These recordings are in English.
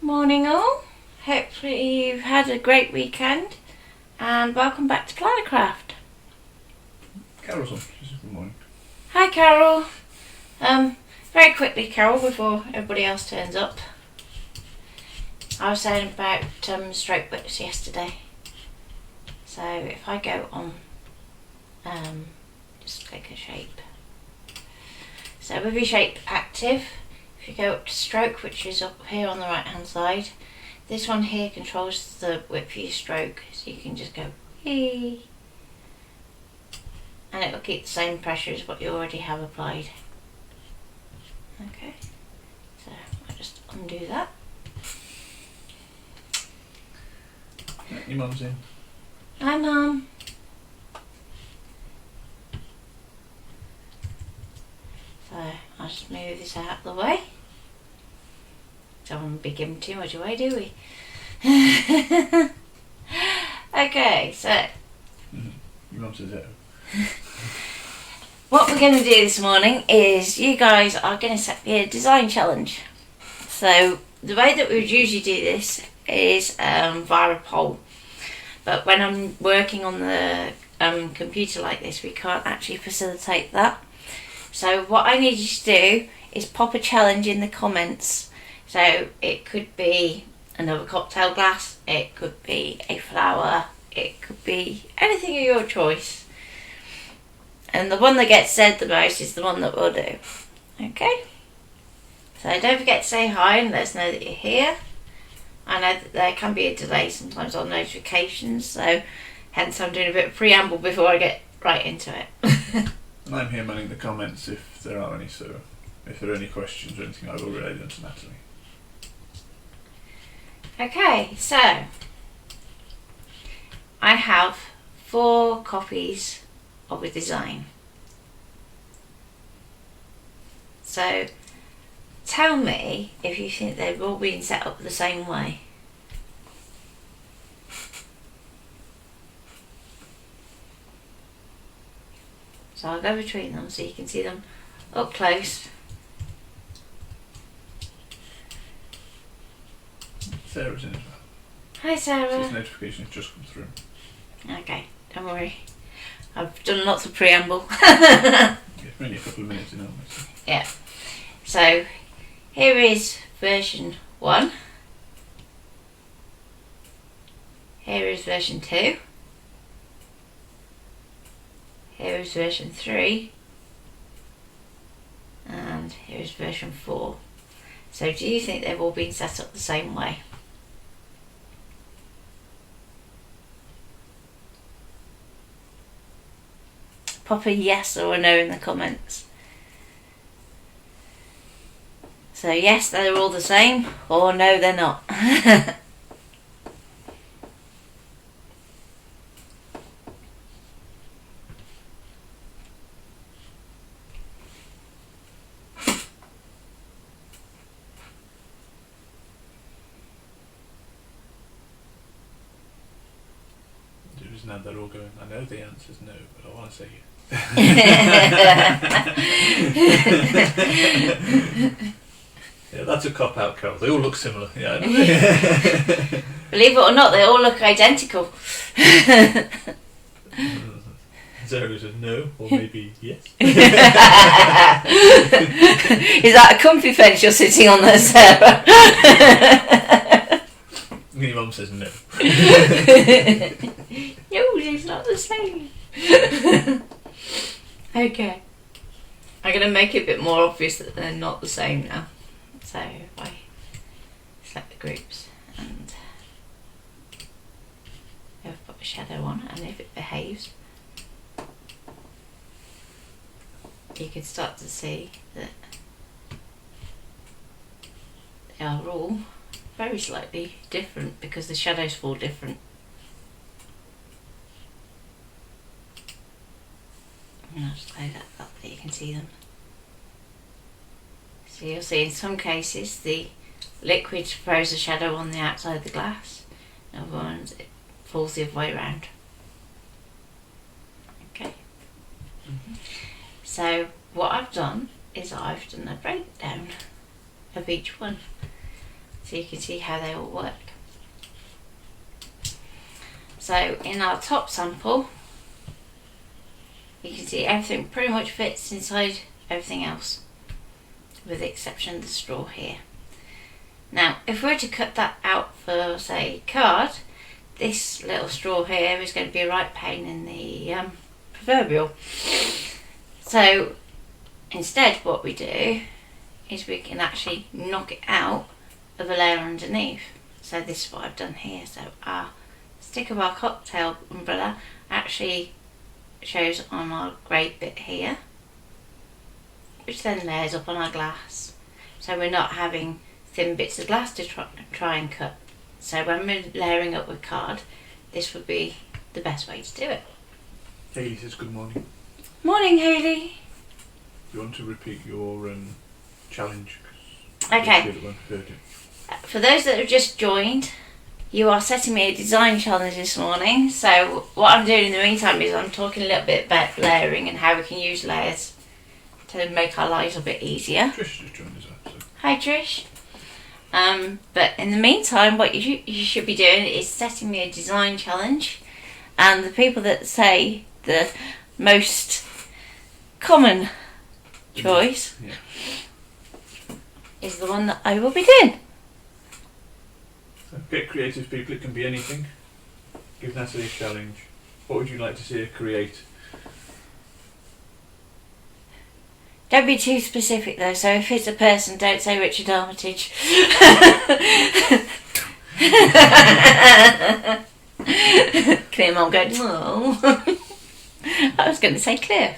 Morning all, hopefully you've had a great weekend and welcome back to Plannercraft. Carol's on. She says good morning. Hi Carol. Very quickly Carol, before everybody else turns up. I was saying about stroke widths yesterday. So if I go on, just click a shape. So with your shape active, if you go up to stroke, which is up here on the right hand side, this one here controls the width of your stroke, so you can just go wee, and it will keep the same pressure as what you already have applied. Okay, so I'll just undo that. Your mum's in. Hi Mum. So I'll just move this out of the way. Don't want to be giving too much away, do we? Okay, so Your mum says that. what we're going to do this morning is you guys are going to set me a design challenge. So the way that we would usually do this is via a poll. But when I'm working on the computer like this, we can't actually facilitate that. So what I need you to do is pop a challenge in the comments. So it could be another cocktail glass, it could be a flower, it could be anything of your choice. And the one that gets said the most is the one that we'll do. Okay? So don't forget to say hi and let us know that you're here. I know that there can be a delay sometimes on notifications, so hence I'm doing a bit of preamble before I get right into it. And I'm here manning the comments if there are any, so if there are any questions or anything, I will relay them to Natalie. Okay, so I have 4 copies of a design. So tell me if you think they've all been set up the same way. So I'll go between them so you can see them up close. Sarah's in as well. Hi Sarah. This notification has just come through. Okay, don't worry. I've done lots of preamble. It's only a couple of minutes in, aren't we? So. Yeah. So here is version 1. Here is version 2. Here is version 3. And here is version 4. So do you think they've all been set up the same way? Pop a yes or a no in the comments. So yes, they're all the same, or no, they're not. Just now they're all going, I know the answer's no, but I want to say yes. Yeah, that's a cop-out, Carol. They all look similar. Yeah. Believe it or not, they all look identical. Sarah says no, or maybe yes. Is that a comfy fence you're sitting on there, Sarah? Your mum says no. No, it's not the same. Okay. I'm going to make it a bit more obvious that they're not the same now. So if I select the groups and I've put a shadow on, and if it behaves, you can start to see that they are all very slightly different because the shadows fall different. And I'll just load that up so you can see them. So you'll see in some cases the liquid throws a shadow on the outside of the glass, in other ones it falls the other way around. Okay. So what I've done is I've done a breakdown of each one. so you can see how they all work. So in our top sample, you can see everything pretty much fits inside everything else, with the exception of the straw here. Now, if we were to cut that out for, say, card, this little straw here is going to be a right pain in the proverbial. So instead what we do is we can actually knock it out of a layer underneath. So this is what I've done here. So our stick of our cocktail umbrella actually shows on our grey bit here, which then layers up on our glass. So we're not having thin bits of glass to try and cut. So when we're layering up with card, this would be the best way to do it. Hayley says good morning. Morning, Hayley. Do you want to repeat your challenge? Okay. For those that have just joined, you are setting me a design challenge this morning. So what I'm doing in the meantime is I'm talking a little bit about layering and how we can use layers to make our lives a bit easier. Trish just joined us up. So. Hi, Trish. But in the meantime, what you should be doing is setting me a design challenge, and the people that say the most common choice is the one that I will be doing. So get creative, people. It can be anything. Give Natalie a challenge. What would you like to see her create? Don't be too specific though, so if it's a person, don't say Richard Armitage. Clear Mum going, oh. I was going to say Cliff.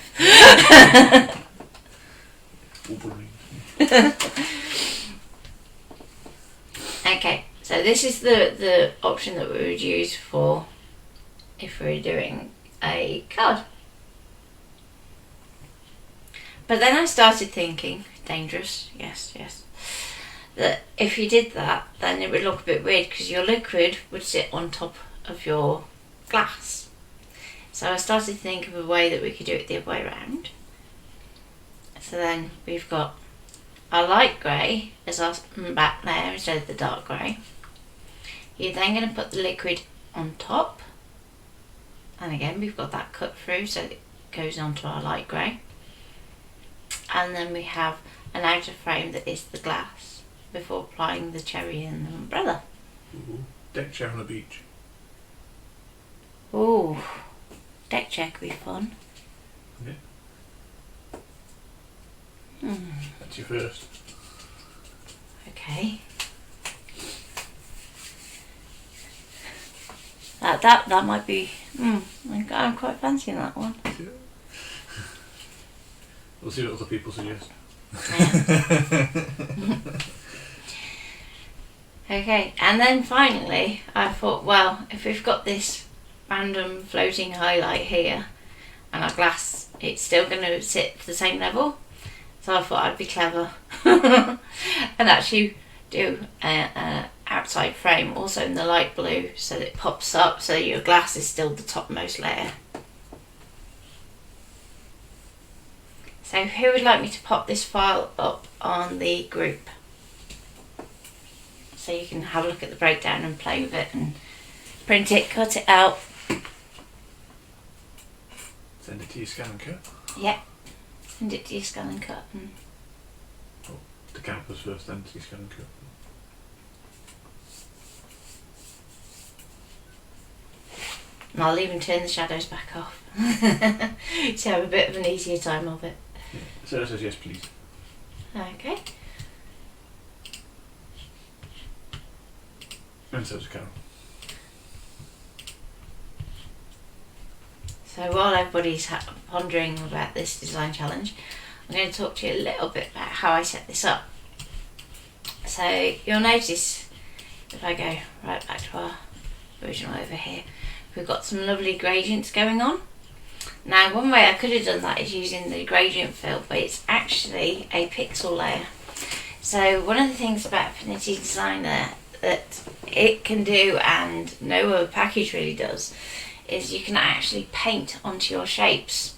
Okay, so this is the option that we would use for if we were doing a card. But then I started thinking, dangerous, yes, that if you did that, then it would look a bit weird because your liquid would sit on top of your glass. So I started to think of a way that we could do it the other way around. So then we've got our light grey as our back layer instead of the dark grey. You're then going to put the liquid on top. And again, we've got that cut through so it goes onto our light grey. And then we have an outer frame that is the glass before applying the cherry and the umbrella. Ooh, deck chair on the beach. Ooh, deck chair could be fun. Yeah. That's your first. Okay. That might be. I'm quite fancying that one. Yeah. We'll see what other people suggest. Okay, and then finally I thought, well, if we've got this random floating highlight here and our glass, it's still going to sit at the same level. So I thought I'd be clever and actually do an outside frame also in the light blue so that it pops up so your glass is still the topmost layer. So who would like me to pop this file up on the group? So you can have a look at the breakdown and play with it and print it, cut it out. Send it to your scan and cut? Yep. Send it to your scan and cut. Oh, to campus first, then to your scan and cut. And I'll even turn the shadows back off to have a bit of an easier time of it. Yeah. Sarah says yes, please. Okay. And so does Carol. So while everybody's pondering about this design challenge, I'm going to talk to you a little bit about how I set this up. So you'll notice if I go right back to our original over here, we've got some lovely gradients going on. Now one way I could have done that is using the gradient fill, but it's actually a pixel layer. So one of the things about Affinity Designer that it can do and no other package really does is you can actually paint onto your shapes.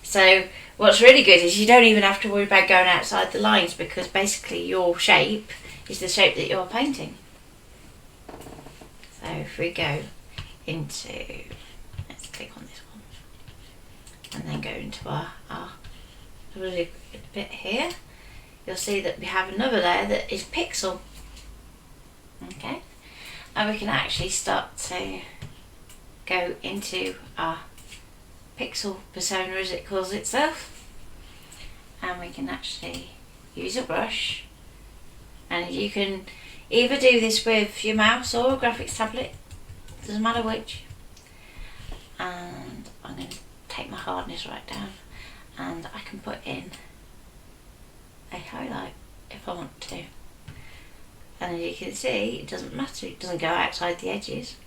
So what's really good is you don't even have to worry about going outside the lines because basically your shape is the shape that you're painting. So if we go into, let's click on this one, and then go into our little bit here, you'll see that we have another layer that is pixel. Okay, and we can actually start to go into our pixel persona, as it calls itself, and we can actually use a brush, and you can either do this with your mouse or a graphics tablet, doesn't matter which. And I'm going to take my hardness right down, and I can put in a highlight if I want to. And as you can see, it doesn't matter, it doesn't go outside the edges.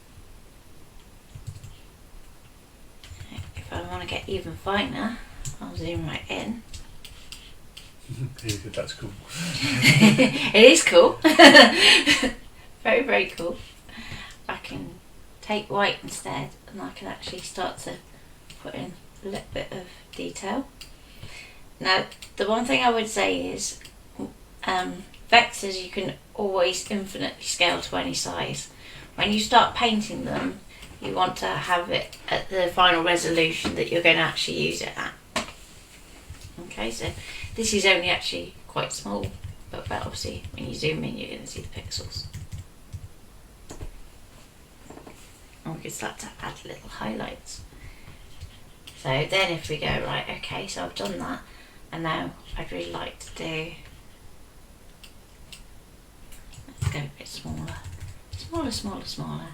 If I want to get even finer, I'll zoom right in. That's cool. It is cool. Very, very cool. I can take white instead, and I can actually start to put in a little bit of detail. Now, the one thing I would say is vectors you can always infinitely scale to any size. When you start painting them, you want to have it at the final resolution that you're going to actually use it at. Okay, so this is only actually quite small, but obviously when you zoom in, you're going to see the pixels. And we can start to add little highlights. So then if we go, right, okay, so I've done that, and now I'd really like to do, let's go a bit smaller, smaller,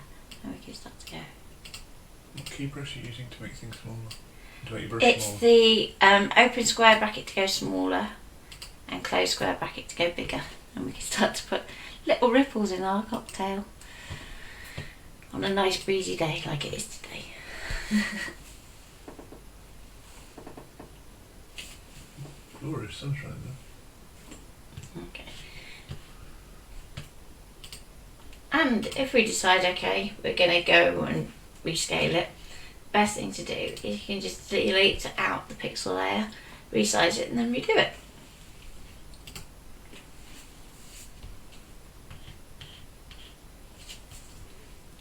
and we can start to go. What key brush are you using to make things smaller? To make your brush It's smaller? the open square bracket to go smaller and close square bracket to go bigger, and we can start to put little ripples in our cocktail on a nice breezy day like it is today. Glorious sunshine though. Okay. And if we decide, okay, we're going to go and rescale it, best thing to do is you can just delete out the pixel layer, resize it, and then redo it.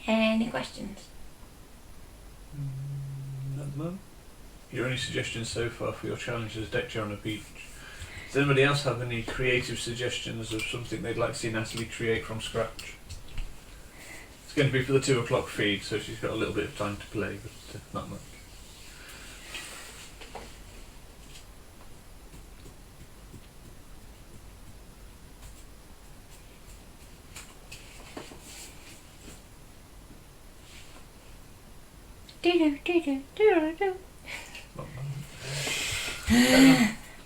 Any questions? At the moment. Your only suggestions so far for your challenge is deck chair on a beach. Does anybody else have any creative suggestions of something they'd like to see Natalie create from scratch? It's going to be for the 2 o'clock feed, so she's got a little bit of time to play, but not much.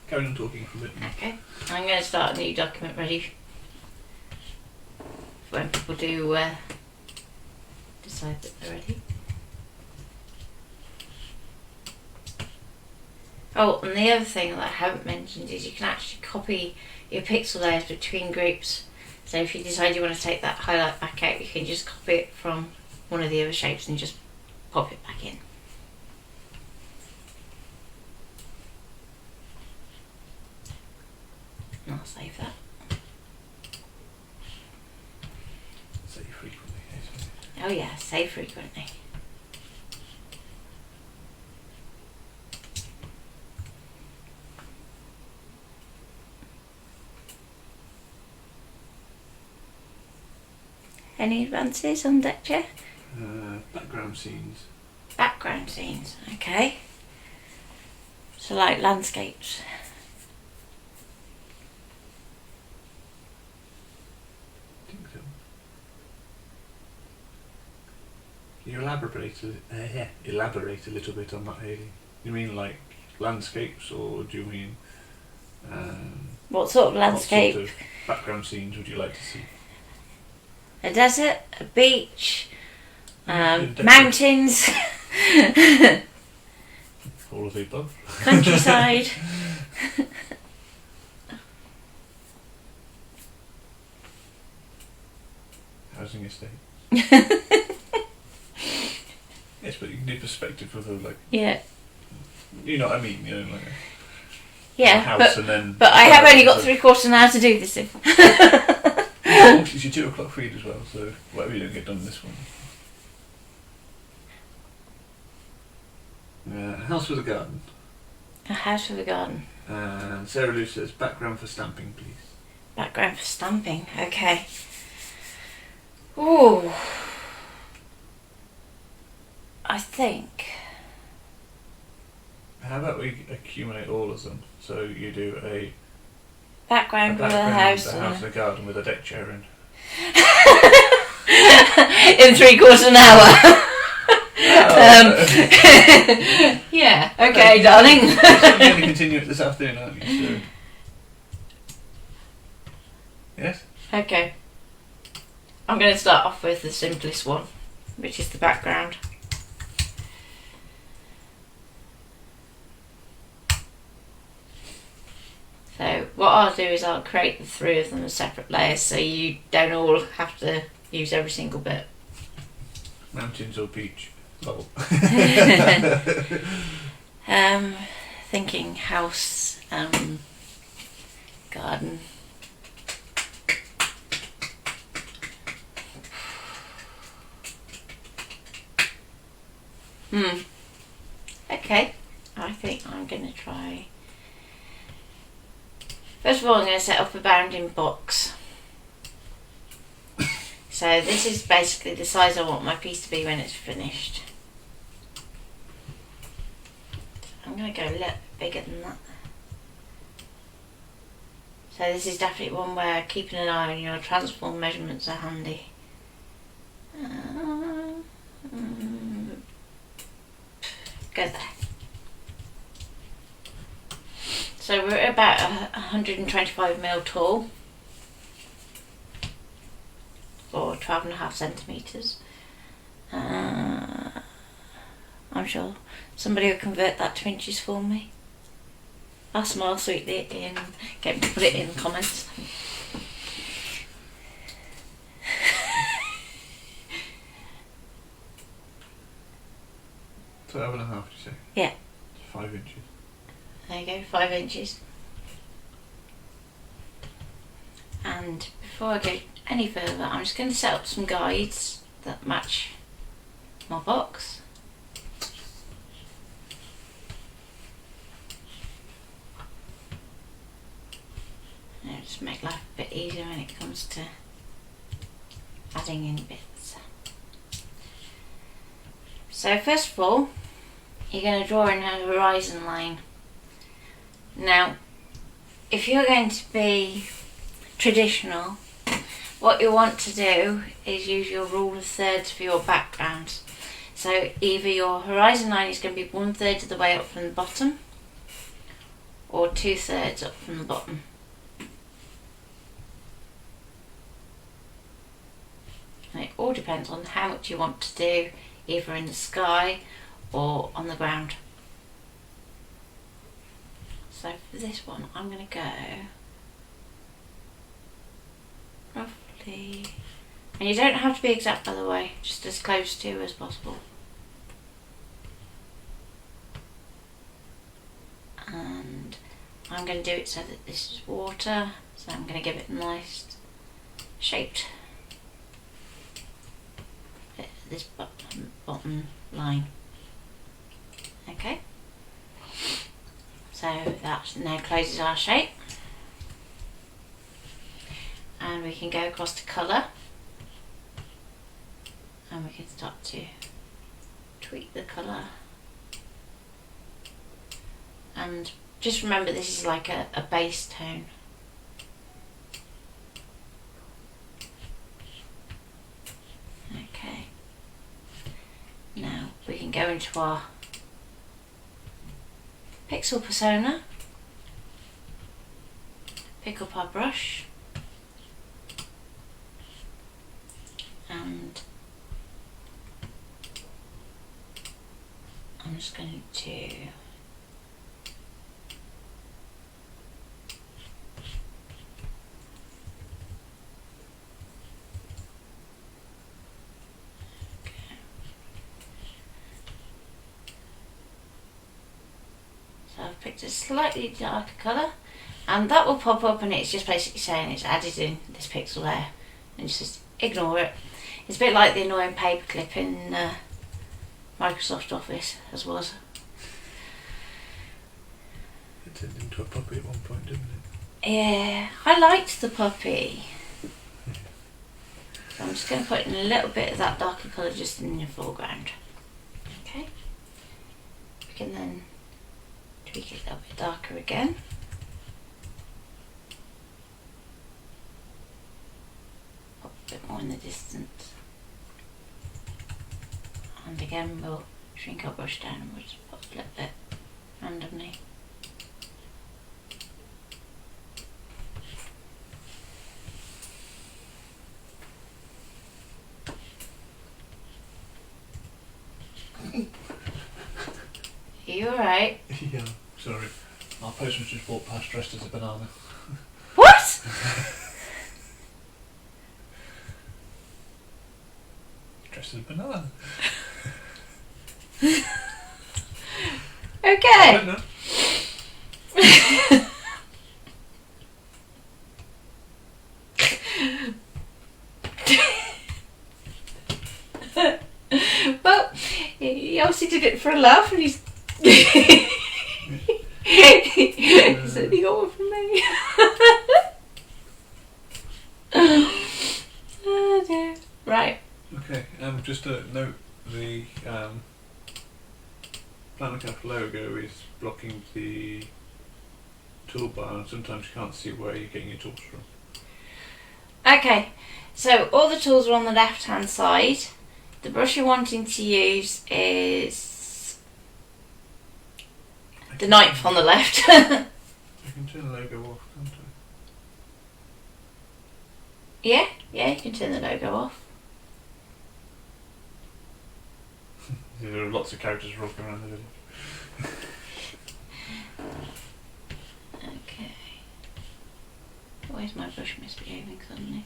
Carry on talking for a bit. Okay, I'm going to start a new document ready for when people do decide that they're ready. Oh, and the other thing that I haven't mentioned is you can actually copy your pixel layers between groups. So if you decide you want to take that highlight back out, you can just copy it from one of the other shapes and just pop it back in. And I'll save that. Save frequently. Oh yeah, save frequently. Any advances on deck chair? Background scenes. Background scenes, okay. So like landscapes. I think so. Can you elaborate a little bit on that, Hayley? You mean like landscapes, or do you mean What sort of landscape? What sort of background scenes would you like to see? A desert, a beach, Desert. mountains, All of the above. countryside. Housing estate. Yes, but you can do perspective of a, like, Yeah, you know what I mean, you know, like a yeah, house, and then. but I have only got 3/4 an hour to do this in. course, it's your 2 o'clock feed as well, so whatever you don't get done in this one. House with a garden. A house with a garden. And Sarah Lou says, background for stamping, please. Background for stamping, okay. Ooh. I think. How about we accumulate all of them? So you do a background with a house house and a garden with a deck chair in. In 3/4 an hour. Yeah, okay, darling. You're going to continue it this afternoon, aren't you? So. Yes? Okay. I'm going to start off with the simplest one, which is the background. So what I'll do is I'll create the 3 of them as separate layers so you don't all have to use every single bit. Mountains or beach? Lol. Thinking house, garden. Okay, I think I'm going to try. First of all, I'm going to set up a bounding box. So this is basically the size I want my piece to be when it's finished. I'm going to go a little bigger than that. So this is definitely one where keeping an eye on your transform measurements are handy. Go there. So we're about 125mm tall, or 12.5 centimetres. I'm sure somebody will convert that to inches for me. I'll smile sweetly at Ian and get him to put it in the comments. So 12.5, did you say? Yeah. 5 inches. There you go, 5 inches. And before I go any further, I'm just going to set up some guides that match my box. And it'll just make life a bit easier when it comes to adding in bits. So first of all, you're going to draw in a horizon line. Now, if you're going to be traditional, what you want to do is use your rule of thirds for your background. So either your horizon line is going to be 1/3 of the way up from the bottom, or 2/3 up from the bottom. And it all depends on how much you want to do, either in the sky or on the ground. So for this one, I'm going to go roughly, and you don't have to be exact by the way, just as close to as possible. And I'm going to do it so that this is water, so I'm going to give it a nice shaped bit at this bottom line. Okay. So that now closes our shape, and we can go across to colour, and we can start to tweak the colour. And just remember, this is like a base tone. Okay, now we can go into our pixel persona, pick up our brush, and I'm just going to I've picked a slightly darker colour, and that will pop up, and it's just basically saying it's added in this pixel there. and just ignore it. It's a bit like the annoying paperclip in Microsoft Office, as was. It turned into a puppy at one point, didn't it? Yeah, I liked the puppy. So I'm just going to put in a little bit of that darker colour just in the foreground. Okay. We can then tweak it a little bit darker again. Pop a bit more in the distance. And again we'll shrink our brush down and we'll just put a little bit randomly. Are you alright? Yeah, sorry. Our postman just walked past dressed as a banana. What? Dressed as a banana? I Okay. don't know. Well, he obviously did it for a laugh, and he's said he got one from me. Oh dear. Right. Okay, just to note, the Planacraft logo is blocking the toolbar, and sometimes you can't see where you're getting your tools from. Okay, so all the tools are on the left hand side. The brush you're wanting to use is the knife on the left. I can turn the logo off, can't I? Yeah, you can turn the logo off. There are lots of characters walking around the village. Okay. Where's my brush misbehaving suddenly?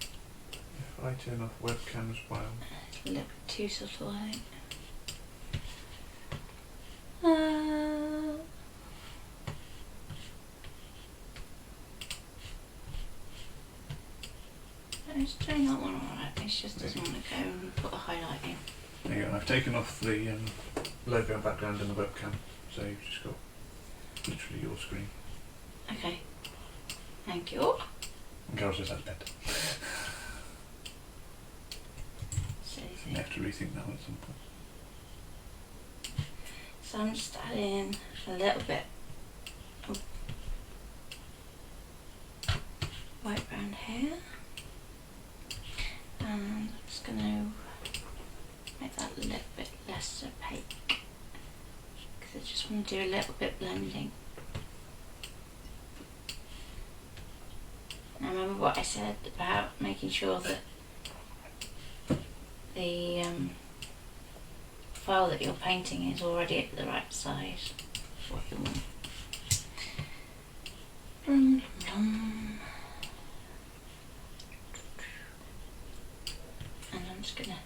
If I turn off webcam as well. It's a little bit too subtle, I think. Let's turn that one alright. It just doesn't want to go and put a highlight in. There you go. I've taken off the logo background and the webcam, so you've just got literally your screen. Okay. Thank you. And Carol says that's better. So You have to rethink that one at some point. So I'm just adding a little bit of white around here, and I'm just going to make that a little bit less opaque because I just want to do a little bit blending. Now remember what I said about making sure that the file that you're painting is already at the right size. That's what you want. Blum, blum. And I'm just going to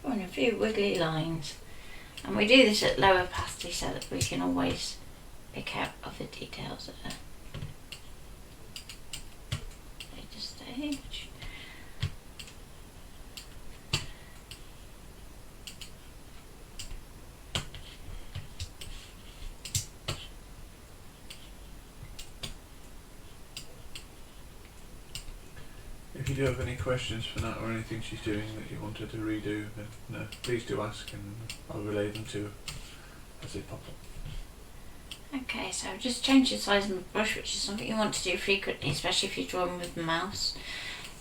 run a few wiggly lines. And we do this at low opacity so that we can always pick out other details at a later stage. If you do have any questions for Nat or anything she's doing that you wanted to redo, then no, please do ask and I'll relay them to her as they pop up. Okay, so I've just changed the size of the brush, which is something you want to do frequently, especially if you're drawing with the mouse.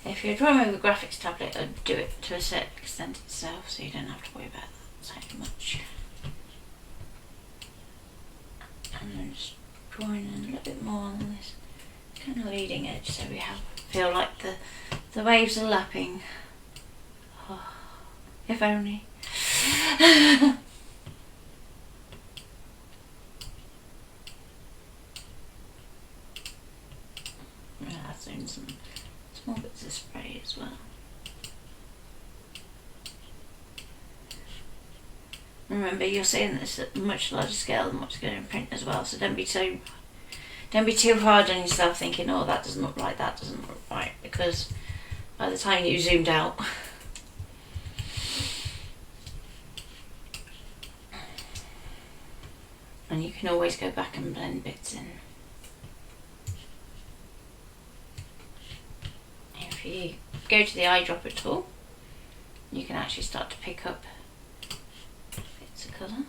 If you're drawing with a graphics tablet, I'd do it to a certain extent itself, so you don't have to worry about that so much. And then just drawing in a little bit more on this kind of leading edge, so we feel like the waves are lapping. Oh, if only. I'll throw in some small bits of spray as well. Remember, you're seeing this at a much larger scale than what's going to print as well, so don't be too Don't be too hard on yourself thinking, oh, that doesn't look right, that doesn't look right, because by the time you zoomed out, and you can always go back and blend bits in. If you go to the eyedropper tool, you can actually start to pick up bits of colour.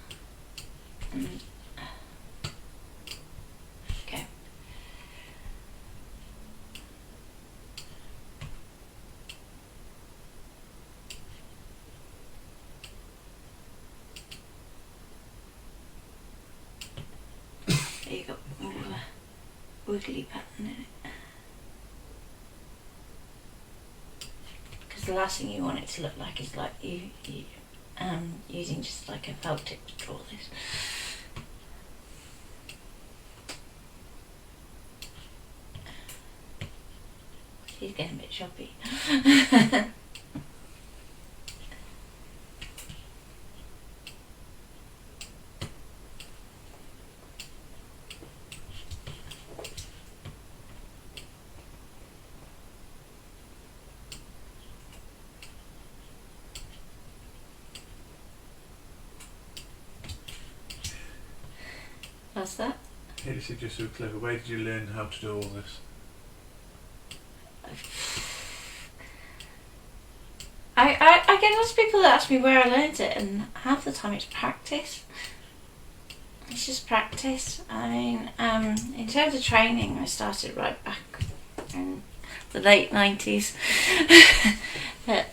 And go. There you go. More of a wiggly pattern in it. Because the last thing you want it to look like is like you using just like a felt tip to draw this. She's getting a bit shoppy. What's that? Here, this is just so clever. Where did you learn how to do all this? I get lots of people that ask me where I learned it, and half the time it's practice. It's just practice. I mean, in terms of training, I started right back in the late 90s at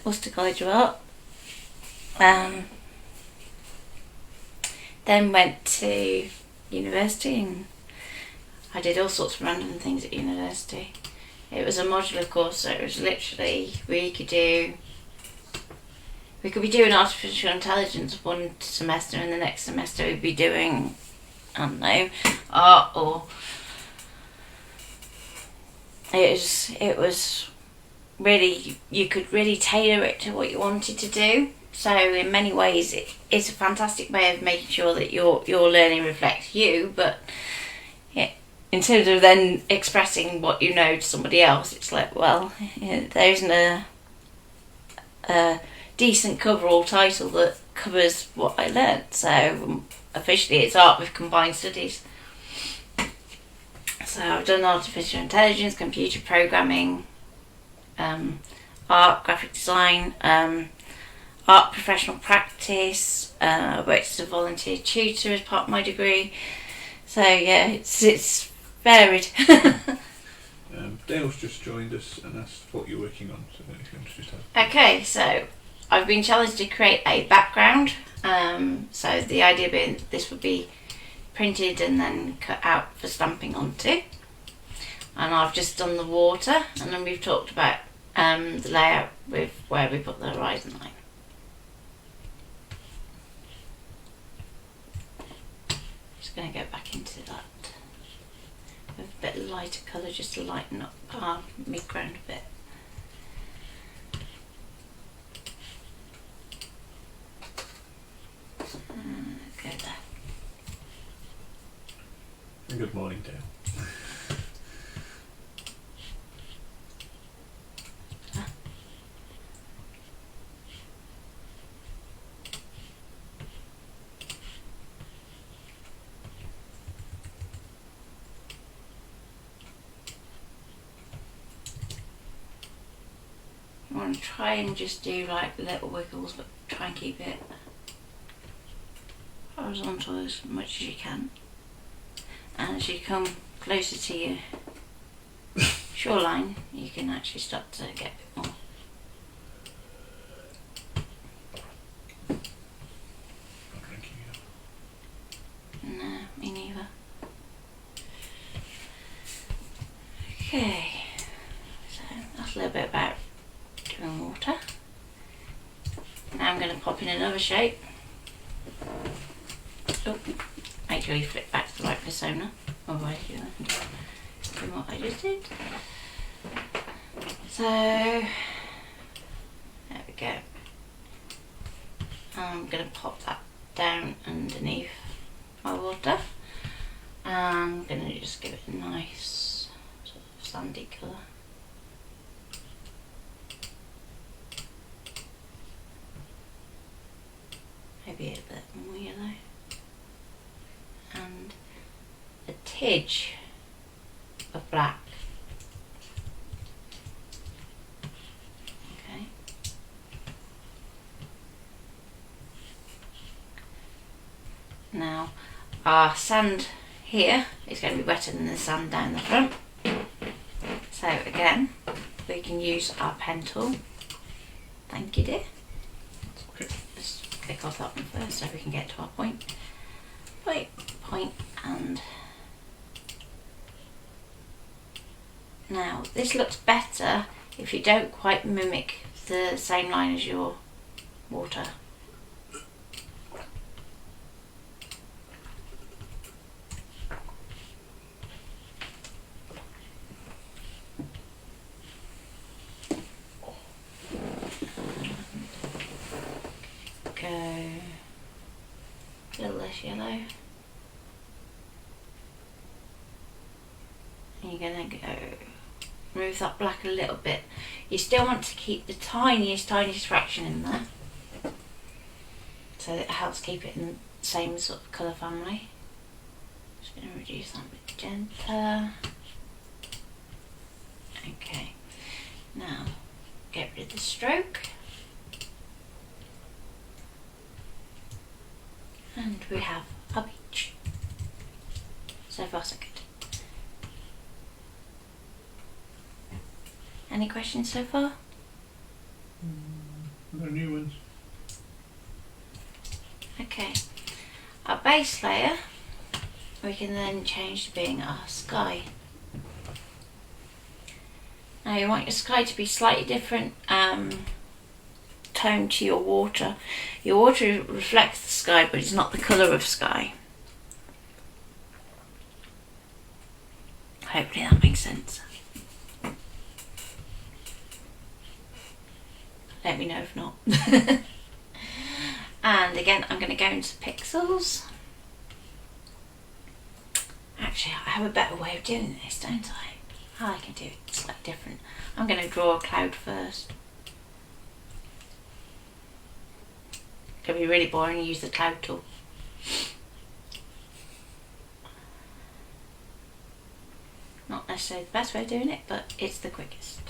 Worcester College of Art. Then went to university, and I did all sorts of random things at university. It was a modular course, so it was literally we could be doing artificial intelligence one semester, and the next semester we'd be doing, I don't know, art, or it was really, you could really tailor it to what you wanted to do. So in many ways it's a fantastic way of making sure that your learning reflects you, but in terms of then expressing what you know to somebody else, it's like, well, there isn't a decent coverall title that covers what I learnt. So officially it's art with combined studies. So I've done artificial intelligence, computer programming, art, graphic design, art professional practice. I worked as a volunteer tutor as part of my degree. So yeah, it's varied. Dale's just joined us and asked what you're working on, so if you want to just have... Okay, so I've been challenged to create a background. So the idea being this would be printed and then cut out for stamping onto. And I've just done the water, and then we've talked about the layout with where we put the horizon line. Just going to go back into that with a bit lighter colour just to lighten up our mid-ground a bit. Go there. Good morning, Dale. You want to try and just do like little wiggles, but try and keep it horizontal as much as you can. And as you come closer to your shoreline, you can actually start to get a bit more. Not drinking it. No, me neither. Okay, so that's a little bit about doing water. Now I'm going to pop in another shape. Oh, make sure you flip back to the right persona. Otherwise you'll do what I just did. So, there we go. I'm going to pop that down underneath my water. I'm going to just give it a nice sort of sandy colour. Maybe a bit more yellow. And a tidge of black. Okay. Now our sand here is going to be wetter than the sand down the front. So again, we can use our pen tool. Thank you, dear. Okay. Just click off that one first so we can get to our point. Point, and now this looks better if you don't quite mimic the same line as your water. Go a little less yellow. And you're going to go move that black a little bit. You still want to keep the tiniest fraction in there, so that it helps keep it in the same sort of colour family. Just going to reduce that magenta. Okay, now get rid of the stroke. And we have a beach. So far so good. Any questions so far? No new ones. Okay. Our base layer we can then change to being our sky. Now you want your sky to be slightly different tone to your water. Your water reflects the sky, but it's not the colour of sky. Hopefully that makes sense. Let me know if not. And again, I'm going to go into pixels. Actually, I have a better way of doing this, don't I? I can do it slightly different. I'm going to draw a cloud first. It can be really boring and use the cloud tool. Not necessarily the best way of doing it, but it's the quickest.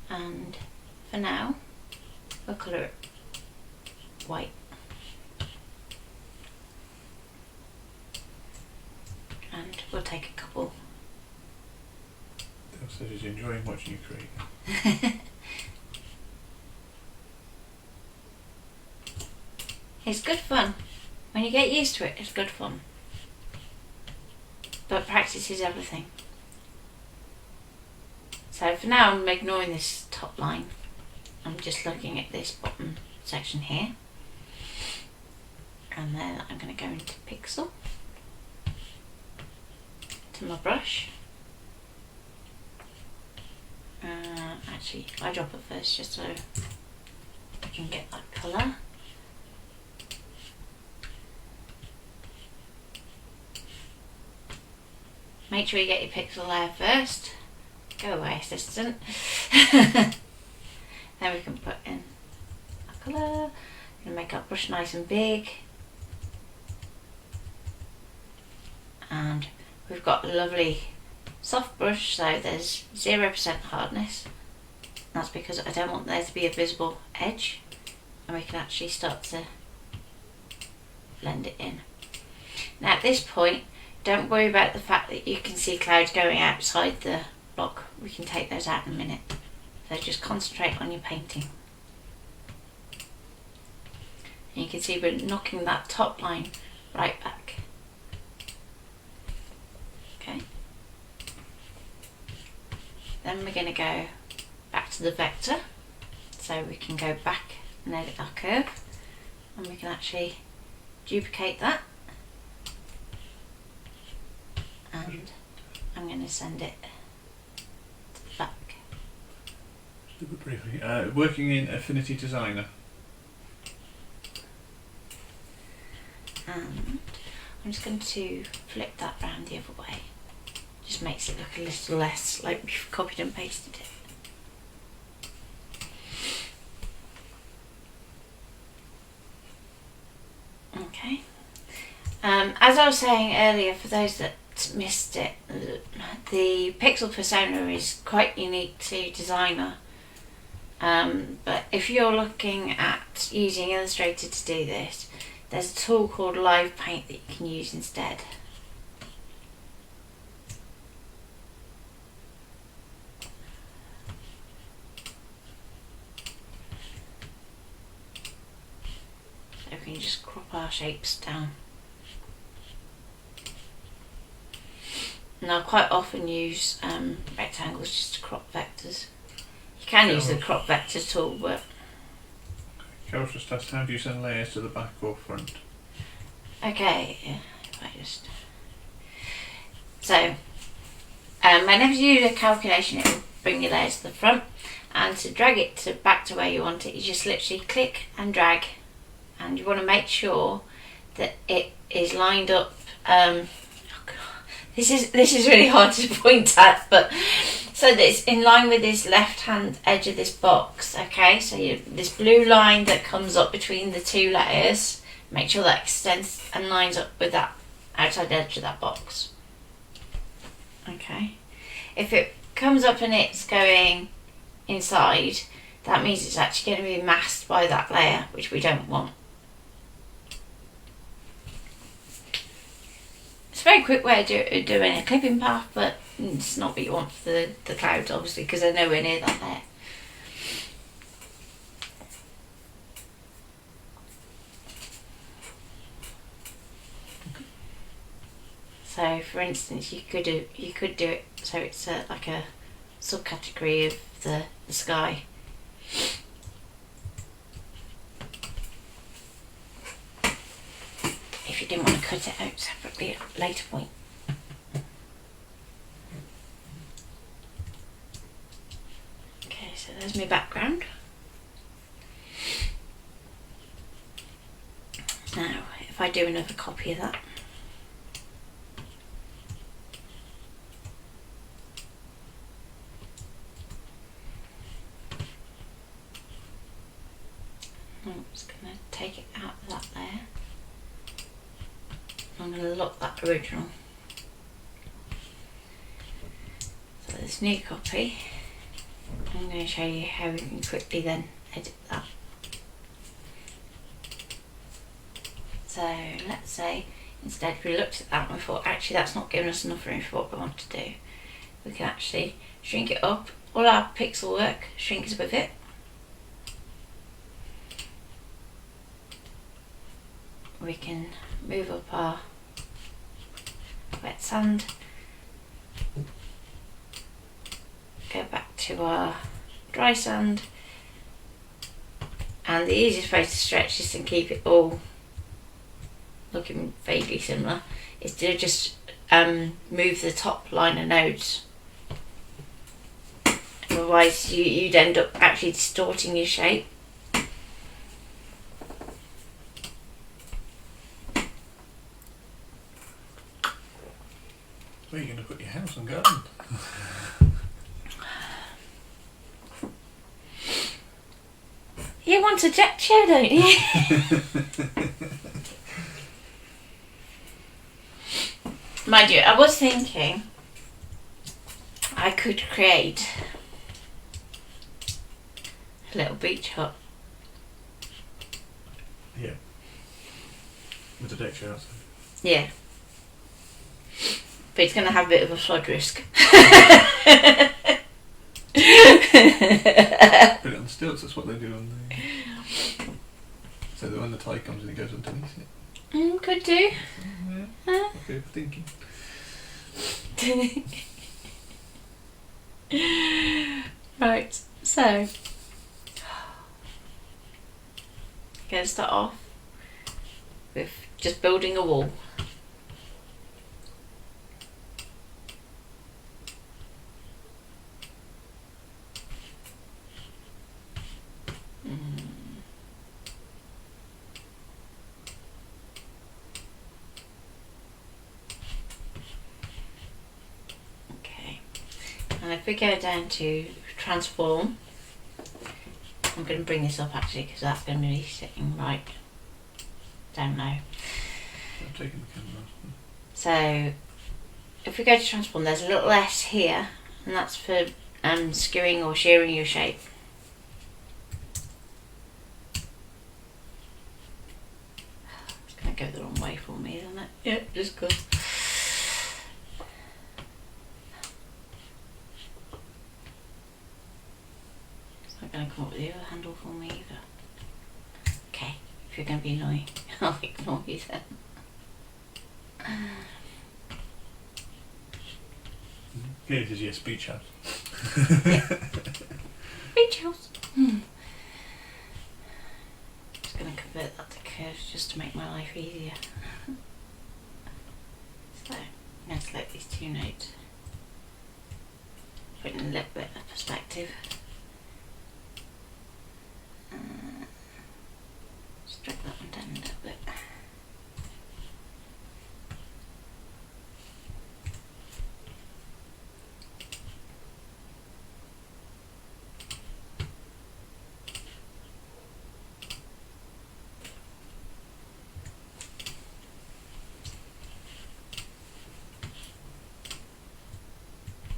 And for now, we'll colour it white. And we'll take a couple. Dale says he's enjoying watching you create. It's good fun. When you get used to it, it's good fun. But practice is everything. So for now, I'm ignoring this top line. I'm just looking at this bottom section here. And then I'm going to go into pixel. To my brush. Actually, I drop it first just so I can get that colour. Make sure you get your pixel there first. Go away, assistant. Then we can put in a colour. Gonna make our brush nice and big. And we've got a lovely soft brush, so there's 0% hardness. That's because I don't want there to be a visible edge, and we can actually start to blend it in. Now at this point, don't worry about the fact that you can see clouds going outside the block. We can take those out in a minute. So just concentrate on your painting. And you can see we're knocking that top line right back. Okay. Then we're going to go back to the vector. So we can go back and edit our curve. And we can actually duplicate that. And I'm going to send it to the back. Super briefly. Working in Affinity Designer. And I'm just going to flip that round the other way. Just makes it look a little less like we've copied and pasted it. Okay. As I was saying earlier, for those that missed it, the pixel persona is quite unique to Designer. But if you're looking at using Illustrator to do this, there's a tool called Live Paint that you can use instead. So we can just crop our shapes down. And I quite often use rectangles just to crop vectors. You can use the crop vector tool, but... Carol's just asked, how do you send layers to the back or front? Okay, yeah, if I just... So, whenever you do a calculation, it will bring your layers to the front, and to drag it back to where you want it, you just literally click and drag, and you want to make sure that it is lined up. Oh God, this is really hard to point at, but so that it's in line with this left-hand edge of this box. Okay, so this blue line that comes up between the two layers, make sure that extends and lines up with that outside edge of that box. Okay, if it comes up and it's going inside, that means it's actually going to be masked by that layer, which we don't want. It's a very quick way of doing a clipping path, but it's not what you want for the clouds, obviously, because they're nowhere near that layer. So, for instance, you could do it so it's like a subcategory of the sky. If you didn't want to cut it out separately at a later point. Okay, so there's my background. Now, if I do another copy of that. I'm just going to take it out of that layer. I'm going to lock that original. So this new copy, I'm going to show you how we can quickly then edit that. So let's say instead we looked at that and we thought actually that's not giving us enough room for what we want to do. We can actually shrink it up. All our pixel work shrinks with it. We can move up our wet sand, go back to our dry sand, and the easiest way to stretch this and keep it all looking vaguely similar is to just move the top line of nodes. Otherwise you'd end up actually distorting your shape. Where are you going to put your house and garden? You want a deck chair, don't you? Mind you, I was thinking I could create a little beach hut. Yeah. With a deck chair outside. Yeah. But it's going to have a bit of a flood risk. Put it on stilts, that's what they do on the... So that when the tide comes in it goes underneath it. Could do. Yeah, okay, thinking. Right, so going to start off with just building a wall. And if we go down to transform, I'm going to bring this up actually because that's going to be sitting right down now. I'm taking the camera. So if we go to transform, there's a little S here, and that's for skewing or shearing your shape. It's going to go the wrong way for me, isn't it? Yeah, just good. It's not going to come up with the other handle for me either. Okay, if you're going to be annoying, I'll ignore you then. Here it is, yes, beach house. Beach house. Just going to convert that to curves just to make my life easier. So, I'm going to select these two nodes. Put in a little bit of perspective. Strip that one down a little bit.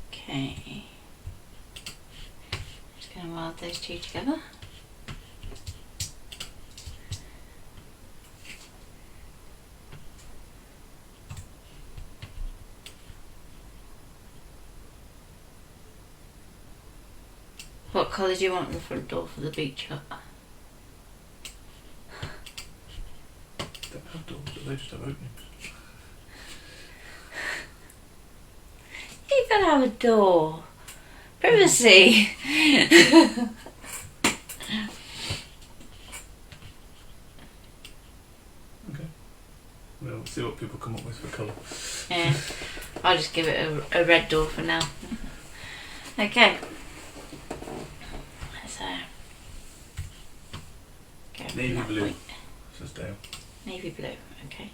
Okay, just going to weld those two together. What colour do you want in the front door for the beach hut? They don't have doors, they just have openings. You gotta have a door. Privacy. Okay. We'll see what people come up with for colour. Yeah, I'll just give it a red door for now. Okay. So, go from Navy that blue. point. Says Dale. Navy blue, okay.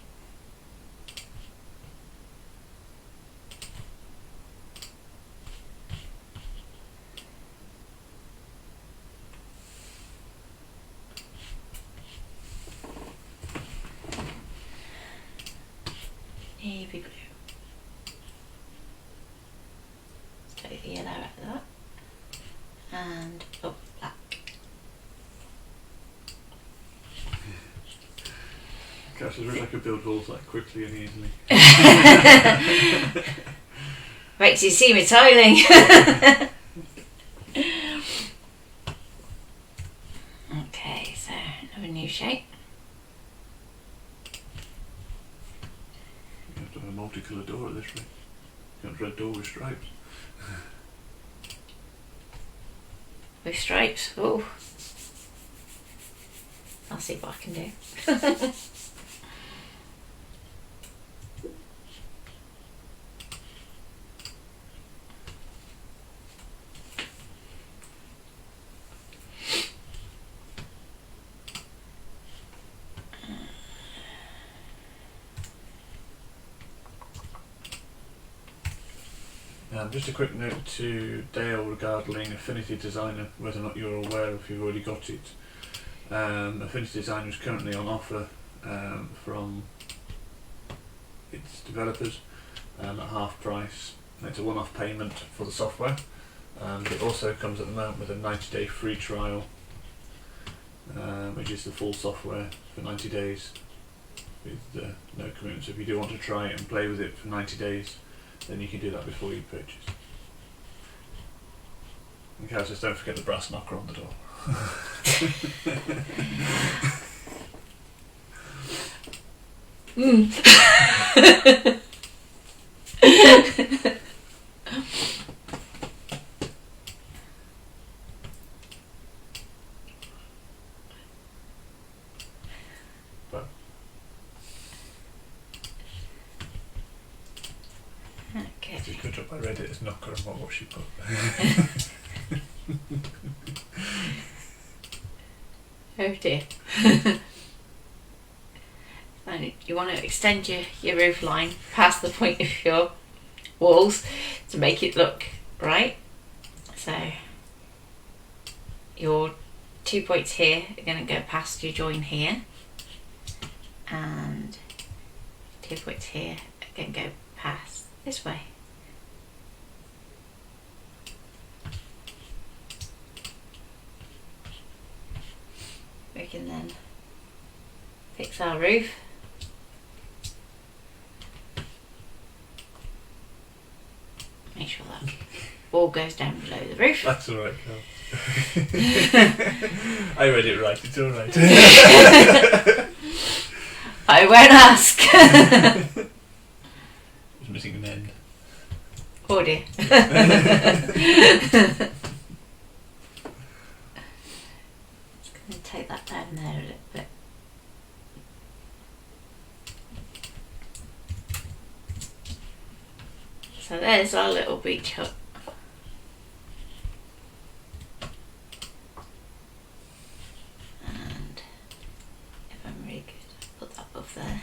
Navy blue. Let's take the yellow out of that. And up black. Gosh, I wish I could build walls that quickly and easily. Makes you see me toiling. Okay, so another new shape. You have to have a multicolour door at this rate. You got a red door with stripes. With stripes. Oh, I'll see what I can do. Just a quick note to Dale regarding Affinity Designer, whether or not you're aware if you've already got it. Affinity Designer is currently on offer from its developers at half price. It's a one-off payment for the software. It also comes at the moment with a 90-day free trial, which is the full software for 90 days with no commitment. So if you do want to try it and play with it for 90 days, then you can do that before you purchase. Okay, just don't forget the brass knocker on the door. But Okay. if you could up, I read it as knocker and what she put. Oh dear. And you want to extend your roof line past the point of your walls to make it look right. So your 2 points here are going to go past your join here, and 2 points here are going to go past this way. We can then fix our roof. Make sure that wall goes down below the roof. That's alright, Carl. I read it right, it's alright. I won't ask. It's missing an end. Oh dear. Just going to take that down there a little bit. So there's our little beach hut. And if I'm really good, I'll put that above there.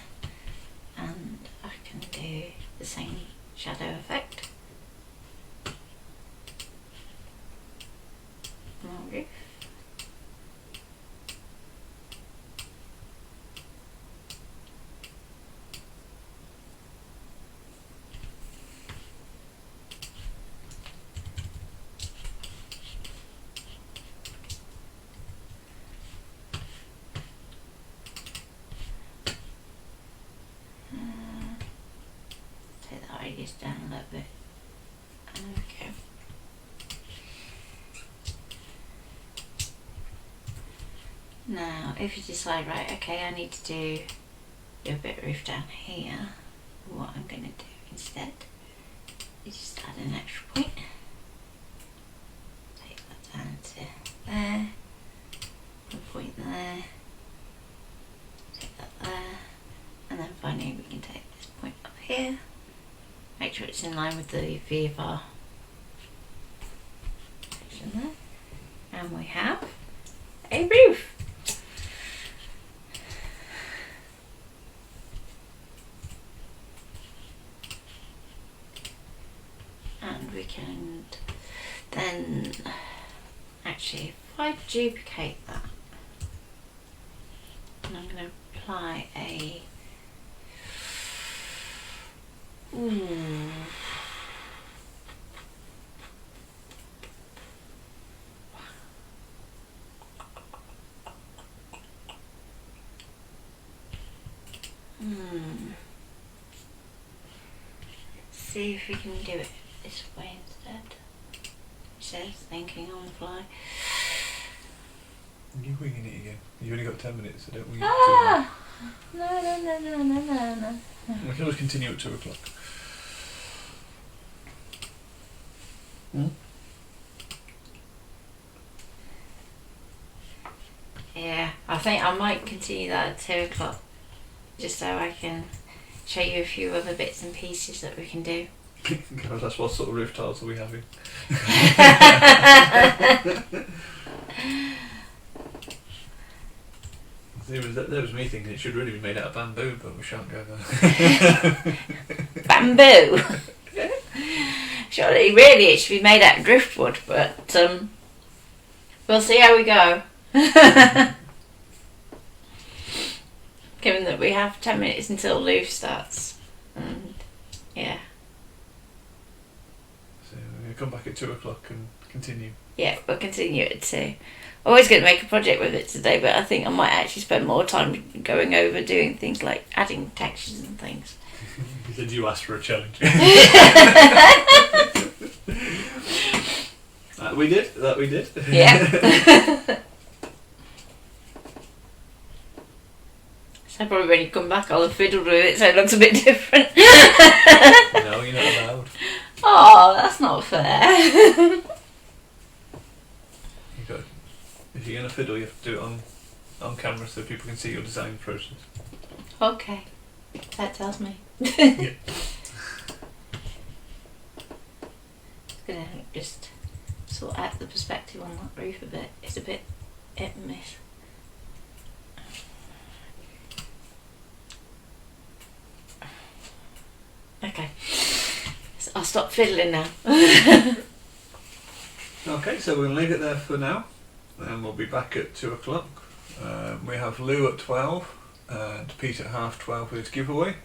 And I can do the same shadow effect on our roof. Take the radius down a little bit. Okay. Now, if you decide, right, okay, I need to do a bit of roof down here, what I'm going to do instead is just add an extra point. Take that down to there, a point there, take that there, and then finally we can take this point up here. Make sure it's in line with the VFR section there, and we have a roof. And we can then actually, if I duplicate that, and I'm going to apply a see if we can do it this way instead. It says thinking on the fly. You're winging it again. You've only got 10 minutes, so don't wing it too No. much. We can always continue at 2 o'clock. Yeah, I think I might continue that at 2 o'clock, just so I can show you a few other bits and pieces that we can do. God, that's what sort of roof tiles are we having? There was me thinking it should really be made out of bamboo, but we shan't go there. Bamboo? Surely, really, it should be made out of driftwood, but we'll see how we go. Given that we have 10 minutes until Lou starts. And yeah. So we're going to come back at 2 o'clock and continue. Yeah, we'll continue at 2. I was going to make a project with it today, but I think I might actually spend more time going over doing things like adding textures and things. You said you asked for a challenge. That we did. Yeah. So probably when you come back I'll have fiddled with it so it looks a bit different. No, you're not allowed. Oh, that's not fair. If you're going to fiddle, you have to do it on camera so people can see your design process. Okay, that tells me. Yeah. Gonna just sort out the perspective on that roof a bit. It's a bit hit and miss. Okay, so I'll stop fiddling now. Okay, so we'll leave it there for now, and we'll be back at 2 o'clock. We have Lou at 12 and Pete at 12:30 with his giveaway.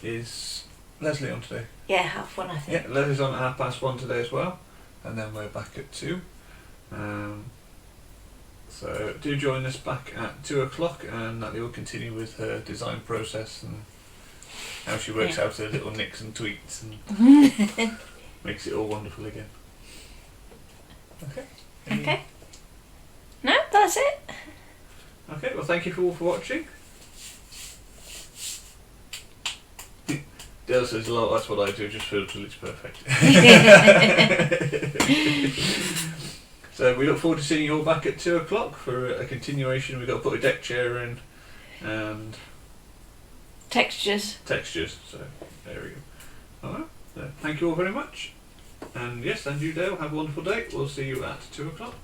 Is Leslie on today? Yeah, 1:30 I think. Yeah, Leslie's on at 1:30 today as well, and then we're back at 2. So do join us back at 2 o'clock, and Natalie will continue with her design process and how she works out her little nicks and tweaks and makes it all wonderful again. Okay. Okay. No, that's it. Okay, well thank you all for watching. Dale says, "Well, that's what I do, just fill till it's perfect." So we look forward to seeing you all back at 2 o'clock for a continuation. We've got to put a deck chair in and Textures. So there we go. Alright, so thank you all very much. And yes, and you Dale, have a wonderful day. We'll see you at 2 o'clock.